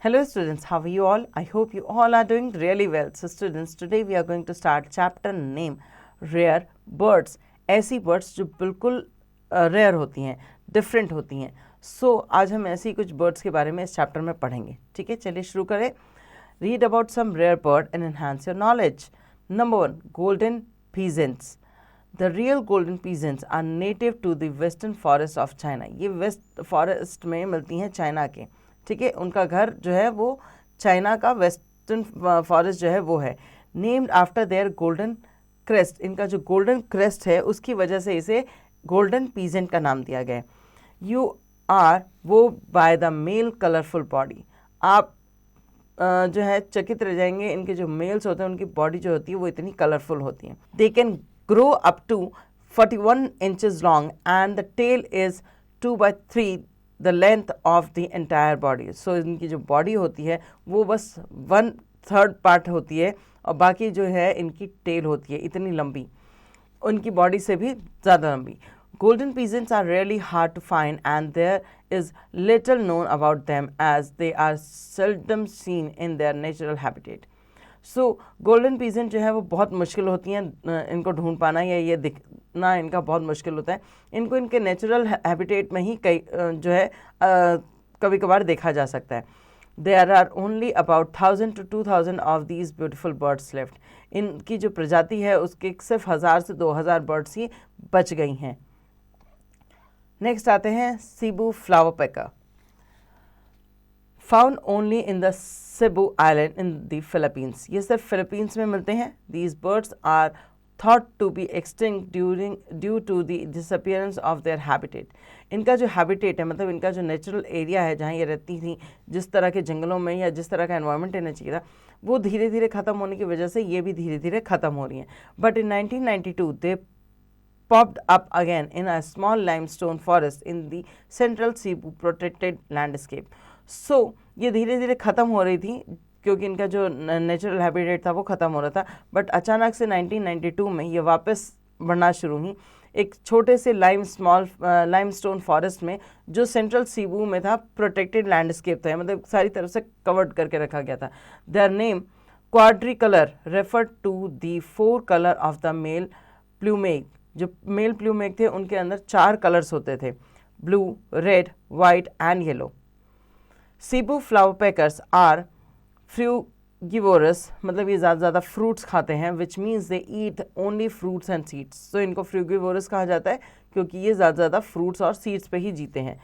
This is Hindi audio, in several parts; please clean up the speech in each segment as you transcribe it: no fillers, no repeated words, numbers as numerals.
Hello students, how are you all? I hope you all are doing really well. So students, today we are going to start chapter name rare birds. ऐसी birds जो बिल्कुल rare होती हैं, different होती हैं. So आज हम ऐसी कुछ birds के बारे में इस chapter में पढ़ेंगे. ठीक है, चलिए शुरू करें. Read about some rare bird and enhance your knowledge. Number 1, golden peasants. The real golden peasants are native to the western forest of China. ये west forest में मिलती हैं चाइना के. ठीक है, उनका घर जो है वो चाइना का वेस्टर्न फॉरेस्ट जो है वो है. Named after their golden crest. इनका जो गोल्डन क्रेस्ट है उसकी वजह से इसे गोल्डन पीजेंट का नाम दिया गया है. यू आर वो by the male colourful body. आप जो है चकित रह जाएंगे, इनके जो मेल्स होते हैं उनकी बॉडी जो होती है वो इतनी कलरफुल होती है. They can grow up to 41 inches long and the tail is 2/3 the length of the entire body. So इनकी जो बॉडी होती है वो बस 1/3 पार्ट होती है और बाकी जो है इनकी टेल होती है इतनी लंबी, उनकी बॉडी से भी ज़्यादा लंबी. Golden pigeons are really hard to find and there is little known about them as they are seldom seen in their natural habitat. So golden pigeon जो है वो बहुत मुश्किल होती हैं, इनको ढूंढ पाना या ये दिखना इनका बहुत मुश्किल होता है. इनको इनके नेचुरल हैबिटेट में ही कई जो है कभी कभार देखा जा सकता है. There are only about 1000 to 2000 of these beautiful birds left. इनकी जो प्रजाति है उसके सिर्फ 1000 से 2000 बर्ड्स ही बच गई हैं. नेक्स्ट आते हैं Cebu flowerpecker. Found only in the Cebu island in the Philippines. ये सिर्फ फिलीपींस में मिलते हैं. These birds are thought to be extinct due to the disappearance of their habitat. इनका जो हैबिटेट है मतलब इनका जो नेचुरल एरिया है जहाँ ये रहती थी, जिस तरह के जंगलों में या जिस तरह का एनवायरनमेंट रहना चाहिए था, वो धीरे धीरे ख़त्म होने की वजह से ये भी धीरे धीरे ख़त्म हो रही हैं. But in 1992 they popped up again in a small limestone forest in the central Cebu protected landscape. So ये धीरे धीरे ख़त्म हो रही थी क्योंकि इनका जो नेचुरल हैबिटेट था वो ख़त्म हो रहा था. बट अचानक से 1992 में ये वापस बढ़ना शुरू हुई एक छोटे से लाइमस्टोन फॉरेस्ट में जो सेंट्रल सीबू में था. प्रोटेक्टेड लैंडस्केप था, मतलब सारी तरफ से कवर्ड करके रखा गया था. Their name quadricolor refer to the 4 colour of the male plumage. जो मेल प्लूमेग थे उनके अंदर 4 कलर्स होते थे, blue, red, white and yellow. Cebu flowerpeckers are frugivorous, मतलब ये ज़्यादा फ्रूट्स खाते हैं, which means they eat only fruits and seeds. तो इनको फ्रूगिवोरस कहा जाता है क्योंकि ये ज़्यादा फ्रूट्स और सीड्स पे ही जीते हैं.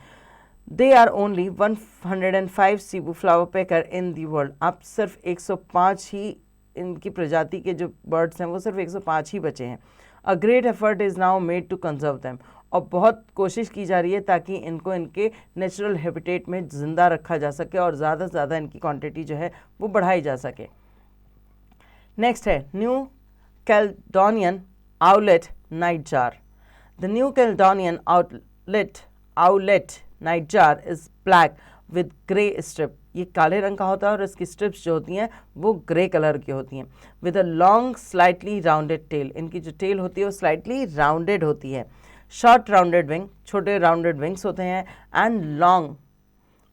They are only 105 Cebu flowerpecker in the world. अब सिर्फ 105 ही इनकी प्रजाति के जो बर्ड्स हैं वो सिर्फ 105 ही बचे हैं. A great effort is now made to conserve them. और बहुत कोशिश की जा रही है ताकि इनको इनके नेचुरल हैबिटेट में ज़िंदा रखा जा सके और ज़्यादा से ज़्यादा इनकी क्वांटिटी जो है वो बढ़ाई जा सके. नेक्स्ट है New Caledonian owlet nightjar. The New Caledonian owlet nightjar is black with grey strip. ये काले रंग का होता है और इसकी स्ट्रिप्स जो होती हैं वो ग्रे कलर की होती हैं. With a long slightly rounded tail. इनकी जो टेल होती है वो स्लाइटली राउंडेड होती है. शॉर्ट राउंडेड विंग, छोटे राउंडेड विंग्स होते हैं एंड लॉन्ग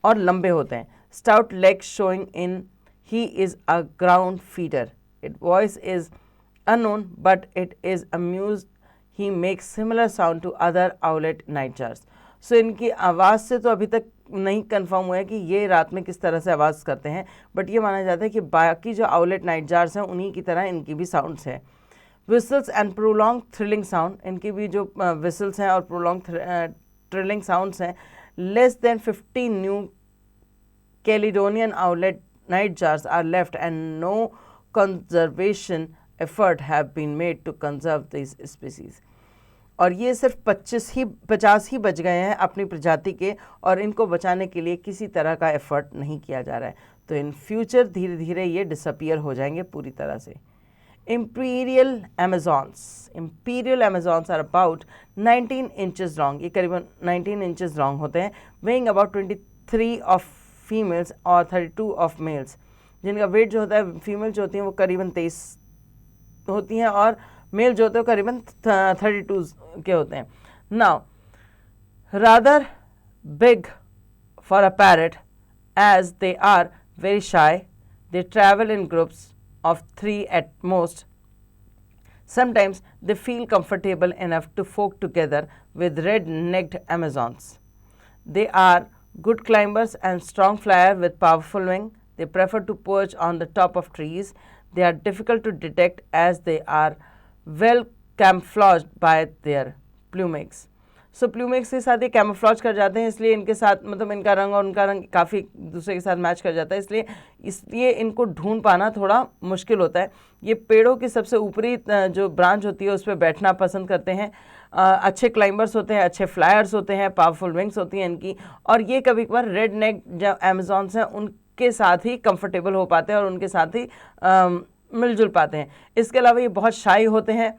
और लंबे होते हैं. Stout leg showing in he is a ground feeder. It voice is unknown but it is amuse he makes similar sound to other owlet nightjars. So इनकी आवाज़ से तो अभी तक नहीं कंफर्म हुआ है कि ये रात में किस तरह से आवाज़ करते हैं, बट ये माना जाता है कि बाकी जो आउलेट नाइटजार्स हैं उन्हीं की तरह इनकी भी साउंड्स है. Whistles and prolong thrilling sound. इनकी भी जो विसल्स हैं और प्रोलॉन्ग थ्रिलिंग साउंड्स हैं. Less than 50 New Caledonian owlet nightjars are left and no conservation effort have been made to conserve this species. और ये सिर्फ 50 ही बच गए हैं अपनी प्रजाति के और इनको बचाने के लिए किसी तरह का एफर्ट नहीं किया जा रहा है. तो इन फ्यूचर धीरे धीरे ये डिसअपियर हो जाएंगे पूरी तरह से. Imperial amazons are about 19 inches long. ये करीबन 19 इंचेस लॉन्ग होते हैं. वेइंग अबाउट 23 ऑफ फीमेल्स और 32 ऑफ मेल्स. जिनका वेट जो होता है, फीमेल जो होती हैं वो करीबन 23 होती हैं और मेल जो होते हैं करीबन 32 के होते हैं. Now rather big for a parrot as they are very shy. They travel in groups of 3 at most. Sometimes they feel comfortable enough to flock together with red-necked Amazons. They are good climbers and strong flyers with powerful wings. They prefer to perch on the top of trees. They are difficult to detect as they are well camouflaged by their plumage. सो प्लूमेक्स के साथ ये कैमोफ्लॉज कर जाते हैं, इसलिए इनके साथ मतलब इनका रंग और उनका रंग काफ़ी दूसरे के साथ मैच कर जाता है, इसलिए इनको ढूंढ पाना थोड़ा मुश्किल होता है। ये पेड़ों की सबसे ऊपरी जो ब्रांच होती है उस पर बैठना पसंद करते हैं। अच्छे क्लाइंबर्स होते हैं, अच्छे फ्लायर्स होते हैं, पावरफुल विंग्स होती हैं इनकी, और ये कभी कभार रेड नेक जो अमेजॉन्स हैं उनके साथ ही कंफर्टेबल हो पाते हैं और उनके साथ ही मिलजुल पाते हैं। इसके अलावा ये बहुत शाई होते हैं,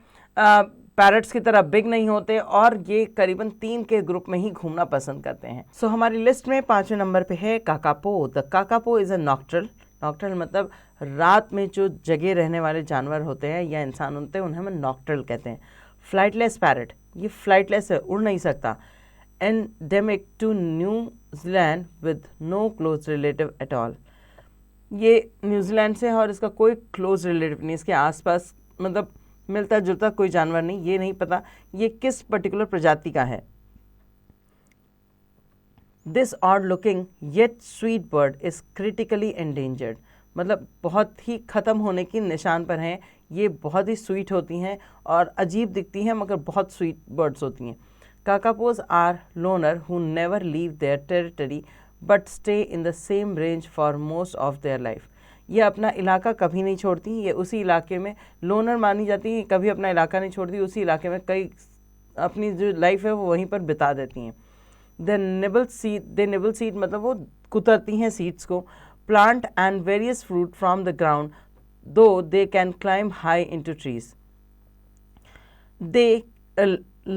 पैरट्स की तरह बिग नहीं होते, और ये करीबन 3 के ग्रुप में ही घूमना पसंद करते हैं। सो हमारी लिस्ट में 5वें नंबर पे है kakapo. The kakapo is a nocturnal मतलब रात में जो जगे रहने वाले जानवर होते हैं या इंसान होते हैं उन्हें हम नॉक्टर्नल कहते हैं। फ्लाइटलेस पैरट, ये फ्लाइटलेस है, उड़ नहीं सकता। Endemic to New Zealand with no close relative at all, ये न्यूजीलैंड से है और इसका कोई क्लोज रिलेटिव नहीं, इसके आसपास मतलब मिलता जुलता कोई जानवर नहीं। ये नहीं पता ये किस पर्टिकुलर प्रजाति का है। This odd looking yet sweet bird is critically endangered, मतलब बहुत ही ख़त्म होने की निशान पर हैं। ये बहुत ही स्वीट होती हैं और अजीब दिखती हैं मगर बहुत स्वीट बर्ड्स होती हैं। Kakapos are loner who never leave their territory but stay in the same range for most of their life, ये अपना इलाका कभी नहीं छोड़ती, ये उसी इलाके में लोनर मानी जाती हैं, कभी अपना इलाका नहीं छोड़ती, उसी इलाके में कई अपनी जो लाइफ है वो वहीं पर बिता देती हैं। दे निबल सीड मतलब वो कुतरती हैं सीड्स को। Plant and various fruit from the ground though they can climb high into trees. They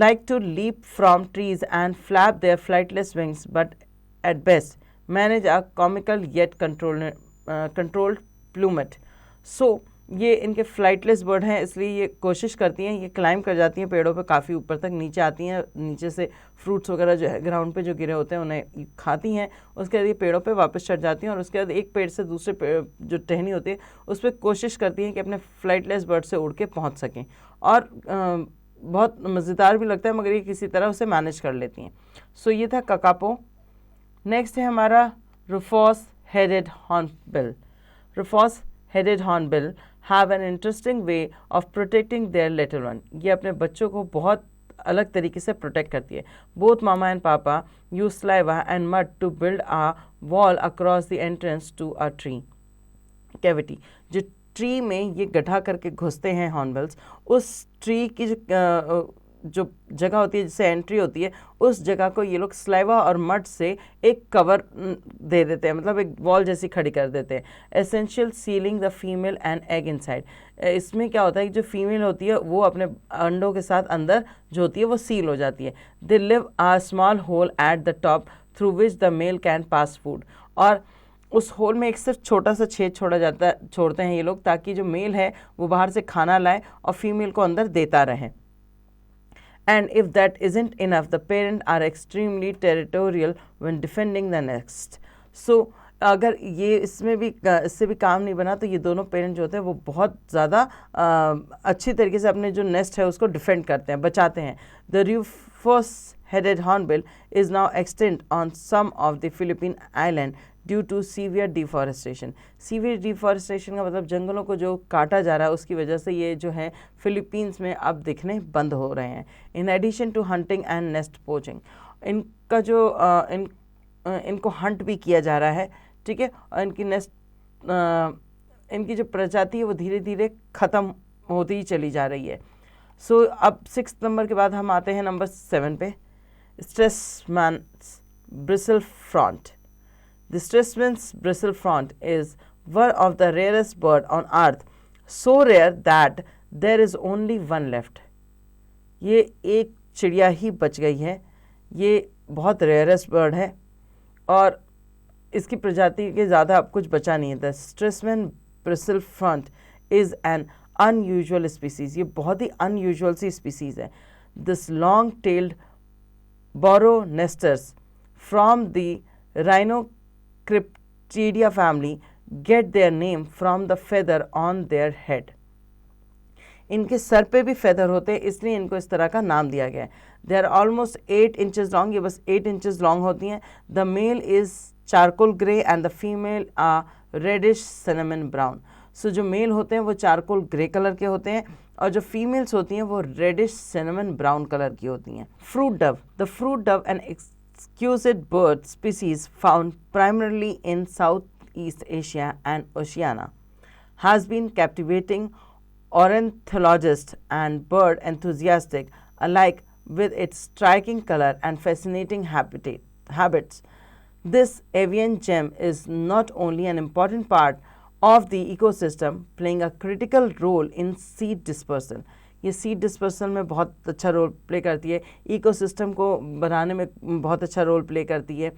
like to leap from trees and flap their flightless wings but at best manage a comical yet controlled plumage. So ये इनके फ्लाइटलेस बर्ड हैं, इसलिए ये कोशिश करती हैं, ये क्लाइंब कर जाती हैं पेड़ों पे काफ़ी ऊपर तक, नीचे आती हैं, नीचे से फ्रूट्स वगैरह जो है ग्राउंड पे जो गिरे होते हैं उन्हें खाती हैं, उसके बाद ये पेड़ों पे वापस चढ़ जाती हैं और उसके बाद एक पेड़ से दूसरे पेड़ जो टहनी होती है उस पर कोशिश करती हैं कि अपने फ्लाइटलेस बर्ड से उड़ के पहुँच सकें, और बहुत मज़ेदार भी लगता है मगर ये किसी तरह उसे मैनेज कर लेती हैं। सो ये था काकापो। नेक्स्ट है हमारा rufous headed hornbill. Rufous headed hornbill have an interesting way of protecting their little one, ये अपने बच्चों को बहुत अलग तरीके से प्रोटेक्ट करती है। Both mama and papa use saliva and mud to build a wall across the entrance to a tree cavity, जो ट्री में ये गड्ढा करके घुसते हैं हॉर्नबिल्स, उस ट्री की जो जगह होती है जिससे एंट्री होती है उस जगह को ये लोग स्लाइवा और मड से एक कवर दे देते हैं, मतलब एक वॉल जैसी खड़ी कर देते हैं। Essential ceiling the female and egg inside, इसमें क्या होता है कि जो फीमेल होती है वो अपने अंडों के साथ अंदर जो होती है वो सील हो जाती है। They leave a small hole at the top through which the male can pass food, और उस होल में एक सिर्फ छोटा सा छेद छोड़ते हैं ये लोग ताकि जो मेल है वो बाहर से खाना लाए और फीमेल को अंदर देता रहे। And if that isn't enough the parent are extremely territorial when defending the nest. So अगर ये इससे भी काम नहीं बना तो ये दोनों पेरेंट जो होते हैं वो बहुत ज़्यादा अच्छी तरीके से अपने जो नेस्ट है उसको डिफेंड करते हैं, बचाते हैं। The rufous headed hornbill is now extant on some of the Philippine island due to severe deforestation. Severe deforestation का मतलब जंगलों को जो काटा जा रहा है उसकी वजह से ये जो है फिलीपींस में अब दिखने बंद हो रहे हैं। In addition to hunting and nest poaching, इनका जो इनको हंट भी किया जा रहा है, ठीक है, और इनकी जो प्रजाति है वो धीरे धीरे ख़त्म होती ही चली जा रही है। सो अब 6 नंबर के बाद हम आते हैं नंबर 7 पे, Stresemann's bristlefront. The Stressman's bristle front is one of the rarest bird on earth, so rare that there is only one left. ये एक चिड़िया ही बच गई है, ये बहुत रेयरेस्ट बर्ड है और इसकी प्रजाति के ज़्यादा अब कुछ बचा नहीं है। The Stresemann bristlefront is an unusual species, ये बहुत ही अनयूजुअल सी स्पीसीज़ है। This long tailed burrow nesters from the rhino Cryptidia family get their name from the feather on their head. इनके सर पे भी फेदर होते हैं, इसलिए इनको इस तरह का नाम दिया गया है. They are almost 8 inches long, ये बस 8 इंचेस लॉन्ग होती हैं. The male is charcoal grey and the female are reddish cinnamon brown. So जो मेल होते हैं वो चारकोल ग्रे कलर के होते हैं और जो फीमेल्स होती हैं वो रेडिश सिनेमन ब्राउन कलर की होती हैं. Fruit dove. The fruit dove an exquisite bird species found primarily in Southeast Asia and Oceania, has been captivating ornithologists and bird enthusiasts alike with its striking color and fascinating habits. This avian gem is not only an important part of the ecosystem, playing a critical role in seed dispersal. ये सीड डिस्पर्सल में बहुत अच्छा रोल प्ले करती है, इकोसिस्टम को बनाने में बहुत अच्छा रोल प्ले करती है.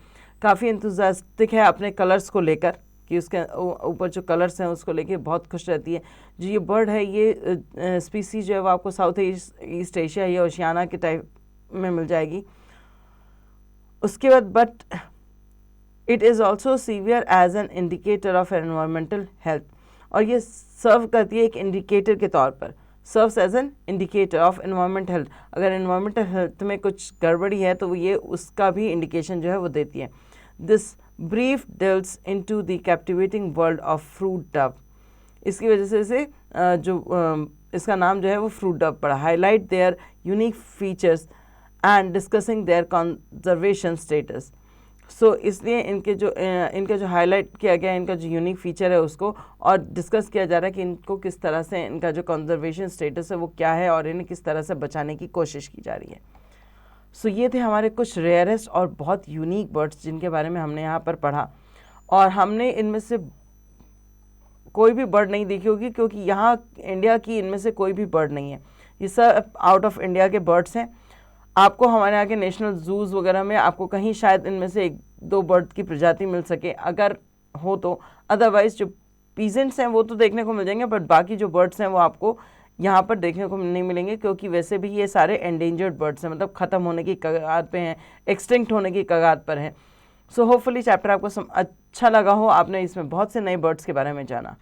काफ़ी एंथुसियास्टिक है अपने कलर्स को लेकर कि उसके ऊपर जो कलर्स हैं उसको लेके बहुत खुश रहती है. जो ये बर्ड है ये स्पीसीज जो है वो आपको साउथ ईस्ट एशिया या ओशियाना के टाइप में मिल जाएगी. उसके बाद but it is also severe as an indicator of environmental health. और ये सर्व करती है एक इंडिकेटर के तौर पर, serves as an indicator of environment health. अगर एनवायरमेंटल हेल्थ में कुछ गड़बड़ी है तो ये उसका भी इंडिकेशन जो है वो देती है. This brief delves into the captivating world of fruit dove. इसकी वजह से इसका नाम जो है वो फ्रूट डव पड़ा. Highlight their unique features and discussing their conservation status. So इसलिए इनके जो हाईलाइट किया गया है, इनका जो यूनिक फीचर है उसको और डिस्कस किया जा रहा है कि इनको किस तरह से इनका जो कंजर्वेशन स्टेटस है वो क्या है और इन्हें किस तरह से बचाने की कोशिश की जा रही है. सो ये थे हमारे कुछ रेयरेस्ट और बहुत यूनिक बर्ड्स जिनके बारे में हमने यहाँ पर पढ़ा. और हमने इनमें से कोई भी बर्ड नहीं देखी होगी क्योंकि यहाँ इंडिया की इनमें से कोई भी बर्ड नहीं है. ये सब आउट ऑफ इंडिया के बर्ड्स हैं. आपको हमारे यहाँ के नेशनल जूज वगैरह में आपको कहीं शायद इनमें से 1-2 बर्ड की प्रजाति मिल सके अगर हो तो. अदरवाइज जो पीजेंट्स हैं वो तो देखने को मिल जाएंगे, बट बाकी जो बर्ड्स हैं वो आपको यहाँ पर देखने को नहीं मिलेंगे क्योंकि वैसे भी ये सारे एंडेंजर्ड बर्ड्स हैं, मतलब ख़त्म होने की कगार पे हैं, एक्सटिंक्ट होने की कगार पर हैं. सो होपफुली चैप्टर आपको अच्छा लगा हो, आपने इसमें बहुत से नए बर्ड्स के बारे में जाना.